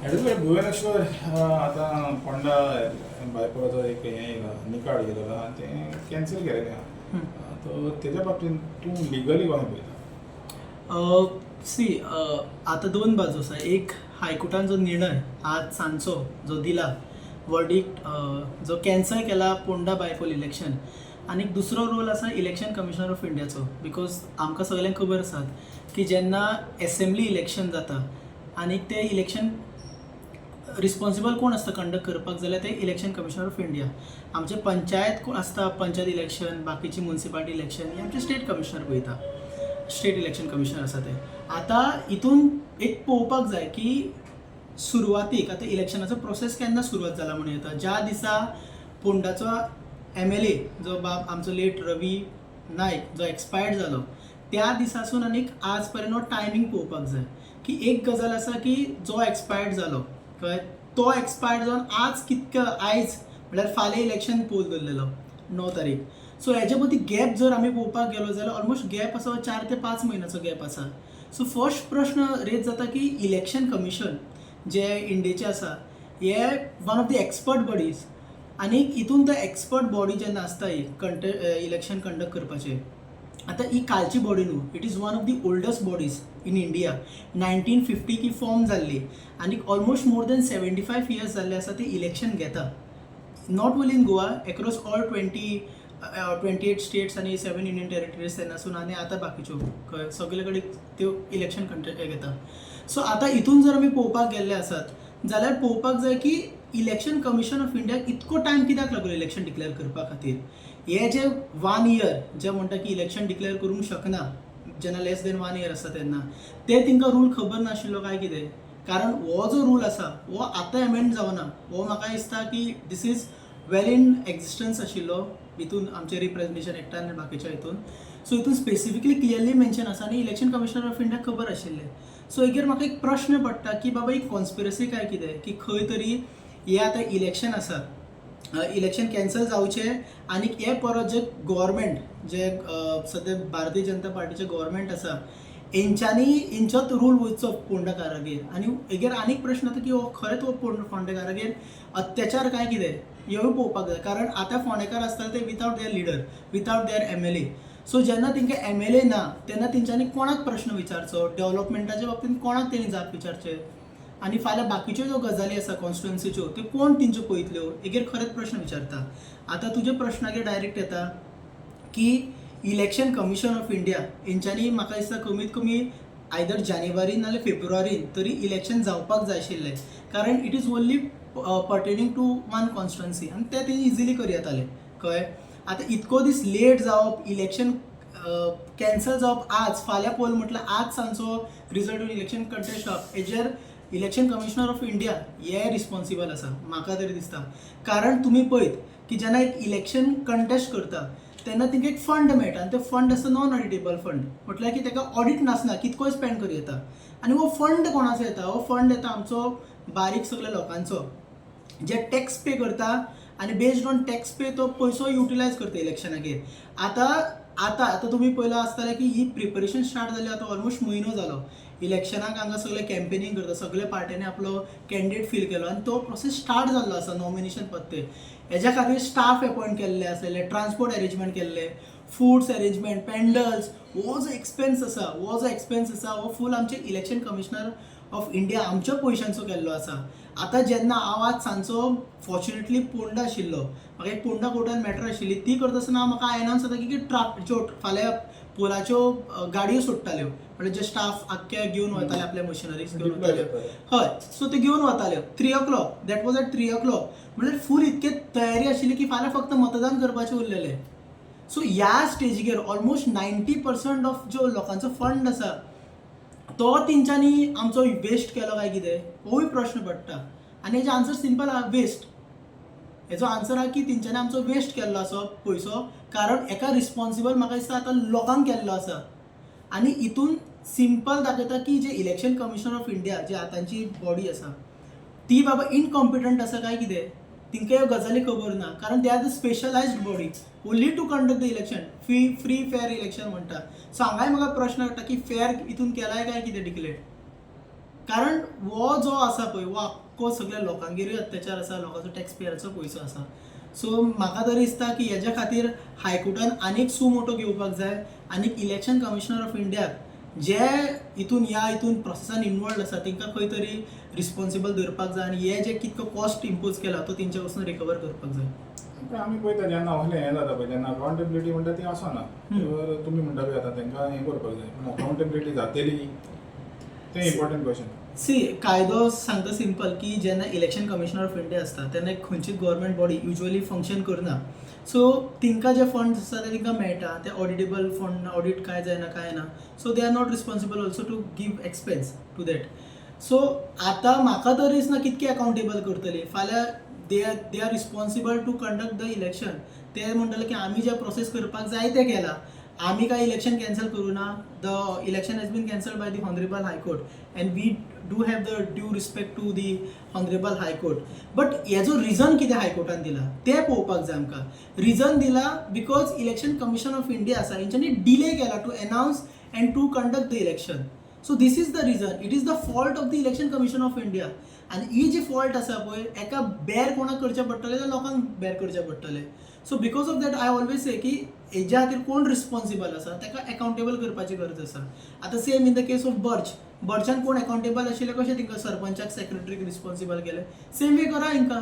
Advocate Bhubaneswar आता पोंडा बायपासाचो एक हें निकाल गेलो आहा ते कॅन्सल केलेलें आहा तो तेज्या बाबतींत तूं लिगली कोणें पळयता? सी आतां दोन बाजू आसा. एक हायकोर्टान जो निर्णय आज सांजचो जो दिला वर्डिक्ट जो कॅन्सल केला पोंडा बायपोल इलेक्शन, आनी दुसरो रोल आसा इलेक्शन कमिशनर ऑफ इंडियाचो. बिकॉज आमकां सगळ्यांक खबर आसा की जेन्ना एसेंब्ली इलेक्शन जाता आनी ते इलेक्शन रिस्पॉन्सिबल कोण आसता कंडक्ट करपाक, जाल्यार ते इलेक्शन कमिशनर ऑफ इंडिया. आमचे पंचायत कोण आसता, पंचायत इलेक्शन, बाकीची म्युन्सिपालिटी इलेक्शन हे आमचे स्टेट कमिशनर पळयता. स्टेट इलेक्शन कमिशनर आसा ते. आतां हितून एक पळोवपाक जाय की सुरवातीक आतां इलेक्शनाचो प्रोसेस केन्ना सुरवात जाला म्हणून येता. ज्या दिसा पोंडाचो MLA जो बाब आमचो लेट रवी नायक जो एक्सपायर्ड जालो त्या दिसासून आनीक आज पर्यंत हो टायमींग पळोवपाक जाय की एक गजाल आसा की जो एक्सपायर्ड जालो कळ्ळें, तो एक्सपायर्ड जावन आज कितके आयज म्हळ्यार फाल्यां इलेक्शन पोल दवरलेलो 9 तारीख. सो हेजे मदीं गॅप जर आमी पळोवपाक गेलो जाल्यार ऑलमोस्ट गॅप आसा 4 ते 5 म्हयन्याचो गॅप आसा. सो फर्स्ट प्रश्न रेज जाता की इलेक्शन कमिशन जे इंडियेचे आसा हे one of the expert bodies, आनी हितून तो एक्सपर्ट बॉडी जेन्ना आसता ही इलेक्शन कंडक्ट करपाचें. आतां ही कालची बॉडी न्हू, it is one of the oldest bodies in India. 1950 की फॉर्म जाल्ली आनी ऑलमोस्ट मोर दॅन 75 इयर्स जाल्ले आसा ते इलेक्शन घेता. Not only in Goa, across all 28 states आनी 7 युनियन टेरिटरीज तेन्नासून आनी आतां बाकीच्यो सगळे कडेन त्यो इलेक्शन घेता. सो आतां हितून जर आमी पळोवपाक गेल्ले आसात जाल्यार पळोवपाक जाय की इलेक्शन कमिशन ऑफ इंडियाक इतको टायम कित्याक लागलो इलेक्शन डिक्लेअर करपा खातीर. हे जे 1 इयर जे म्हणटा की इलेक्शन डिक्लेअर करूंक शकना जेन्ना लेस दॅन 1 इयर आसता तेन्ना, ते तांकां रूल खबर नाशिल्लो काय कितें. कारण हो जो रूल आसा हो आतां एमेंड जावना. हो म्हाका दिसता की this is well in existence आशिल्लो हितून आमचे रिप्रेझेंटेशन एक्टान आनी बाकीच्या हितून. सो हितून स्पेसिफिकली क्लियरली मेन्शन आसा आनी इलेक्शन कमिशनर ऑफ इंडियाक खबर आशिल्लें. सो हेजेर म्हाका एक प्रश्न पडटा की बाबा ही कॉन्स्पिरसी काय कितें, की खंय तरी हे आतां इलेक्शन आसा, इलेक्शन कॅन्सल जावचें आनी हे परत जे गव्हर्मेंट जे सद्या भारतीय जनता पार्टीचे गव्हर्मेंट आसा हेंच्यांनी हेंचोच रूल वयचो फोंडेकारागेर. आनी हेजेर आनीक प्रश्न येता की हो खरेंच हो फोंडेकारागेर अत्याचार काय कितें हेवूय पळोवपाक जाय. कारण आतां फोंडेकार आसता ते without their leader, without their MLA. So जेन्ना तांकां MLA ना तेन्ना तेंच्यांनी कोणाक प्रश्न विचारचो, डेव्हलपमेंटाच्या बाबतींत कोणाक तेणी जाप विचारचे, आनी फाल्यां बाकीच्यो ज्यो गजाली आसा कॉन्स्टिट्युएन्सीच्यो त्यो कोण तेंच्यो पळयतल्यो हेजेर खरेंच प्रश्न विचारता. आतां तुज्या प्रश्नागेर डायरेक्ट येता की इलेक्शन कमिशन ऑफ इंडिया हेंच्यांनी म्हाका दिसता कमीत कमी आयदर जानेवारीन नाजाल्यार फेब्रुवारीन तरी इलेक्शन जावपाक जाय आशिल्लें. कारण it is only pertaining to one constituency आनी ते तेणी इजिली करी येताले कळ्ळें. आतां इतको दीस लेट जावप, इलेक्शन कॅन्सल जावप आज, फाल्यां पोल म्हटल्यार आज सांजचो रिजल्ट इलेक्शन कंटेस्ट जावप, हेजेर इलेक्शन कमिशनर ऑफ इंडिया हे रिस्पॉन्सिबल आसा म्हाका तरी दिसता. कारण तुमी पळयत की जेन्ना एक इलेक्शन कंटेस्ट करता तेन्ना तांकां एक फंड मेळटा आनी तो फंड आसता नॉन ऑडिटेबल फंड, म्हटल्यार की ताका ऑडिट नासना, कितकोय स्पेंड करूं येता. आनी हो फंड कोणाचो येता, हो फंड येता आमचो बारीक सगळ्या लोकांचो जे टॅक्स पे करता आनी बेस्ड ऑन टॅक्स पे तो पयसो युटिलायज करता इलेक्शनागेर. आतां तुमी पळयलां आसतलें की ही प्रिपरेशन स्टार्ट जाली आतां ऑलमोस्ट म्हयनो जालो. इलेक्शनाक हांगा सगळे कॅम्पेनींग करता, सगळे पार्ट्यांनी आपलो कॅन्डिडेट फील केलो आनी तो प्रोसेस स्टार्ट जाल्लो आसा नॉमिनेशन पत्ते. हेज्या खातीर स्टाफ अपॉयंट केल्ले आसलेले, ट्रान्सपोर्ट अरेंजमेंट केल्ले, फूड्स अरेंजमेंट, पेंडल्स, हो जो एक्सपेन्स आसा हो फूल आमचे इलेक्शन कमिशनर ऑफ इंडिया आमच्या पयशांचो केल्लो आसा. आतां जेन्ना हांव आज सांजचो फॉर्च्युनेटली पोंडा आशिल्लो, म्हाका एक पोंडा कोर्टान मॅटर आशिल्ली ती करता आसतना म्हाका एनावन्स जाता की फाल्यां पोलाच्यो गाडयो सुट्टाल्यो, म्हणजे जे स्टाफ आख्खे घेवन वताले आपल्या मशिनरीज घेवन वताले. हय, सो ते घेवन वताल्यो 3 o'clock, that was at 3 o'clock. म्हणजे फूल इतके तयारी आशिल्ली की फाल्यां फक्त मतदान करपाचें उरलेलें. सो ह्या स्टेजीचेर ऑलमोस्ट 90% ऑफ जो लोकांचो फंड आसा तो तेंच्यांनी आमचो वेस्ट केलो काय कितें होय प्रश्न पडटा. आनी हेजो आन्सर सिंपल आहा, वेस्ट. हेजो आन्सर आहा की तेंच्यांनी आमचो वेस्ट केल्लो आसो पयसो, कारण एका रिस्पॉन्सिबल म्हाका दिसता आतां लोकांक केल्लो आसा. आनी हितून सिंपल दाखयता की जे इलेक्शन कमिशन ऑफ इंडिया जी आतांची बॉडी आसा ती बाबा इनकॉम्पिटंट आसा काय कितें, तिंका ह्यो गजाली खबर ना. कारण they are the specialized body only to conduct the election, free fair election म्हणटा. सो हांगाय म्हाका प्रश्न पडटा की फेअर हितून केलाय काय कितें डिक्लेअर. कारण हो जो आसा पळय हो आख्खो सगळ्या लोकांगेरूय अत्याचार आसा, लोकांचो टॅक्स पेयराचो पयसो आसा. सो म्हाका तरी दिसता की हेज्या खातीर हायकोर्टान आनीक मोठो घेवपाक जाय, आनीक इलेक्शन कमिशनर ऑफ इंडियाक जे हितून प्रोसेसान इनवॉल्ड आसा तांकां खंय तरी रिस्पॉन्सिबल धरपाक जाय, आनी हे जे कितको कॉस्ट इम्पोज केला तो तेंच्या वचून रिकवर करपाक जाय. पण आमी पळयता जेन्ना असलें हें जाता पळय तेन्ना अकावंटेबिलिटी म्हणटा ती आसना. तर तुमी म्हणटा पळय आतां तांकां हें करपाक जाय, पूण अकावंटेबिलिटी जातली तें इम्पॉर्टंट क्वेश्चन. सी कायदो सांगता सिंपल की जेन्ना इलेक्शन कमिशनर ऑफ इंडिया आसता तेन्ना एक खंयचीच गव्हर्मेंट बॉडी युजली फंक्शन करना. सो तिंका जे फंड्स आसता ते तिंका मेळटा, ते ऑडिटेबल फंड, ऑडिट काय जायना काय ना. So they are not responsible also to give expense to that. So आतां म्हाका तर दिसना कितके अकावंटेबल करतली. फाल्यां they are responsible to conduct the election. ते म्हणटले की आमी जे प्रोसेस करपाक जाय ते केला, आमी काय इलेक्शन कॅन्सल करूं ना. The election has been cancelled by the honourable high court and we do have the due respect to the honourable high court. But हेजो रिजन कितें हायकोर्टान दिला तें पळोवपाक जाय आमकां. रिजन दिला because election commission of India आसा हेंच्यांनी डिले केला to announce and to conduct the election. So this is the reason. It is the fault of the election commission of India. आनी ही जी फॉल्ट आसा पळय एका बॅर कोणाक करचें पडटलें जाल्यार लोकांक बॅर करचें पडटलें. So because of that I always say की हेज्या खातीर कोण रिस्पॉन्सिबल आसा ताका अकावंटेबल करपाची गरज आसा. आतां same in the case of बर्चान कोण अकावंटेबल आशिल्ले कशें तिंका सरपंचाक सेक्रेटरीक रिस्पॉन्सिबल केले, सेम वे करा हिंकां.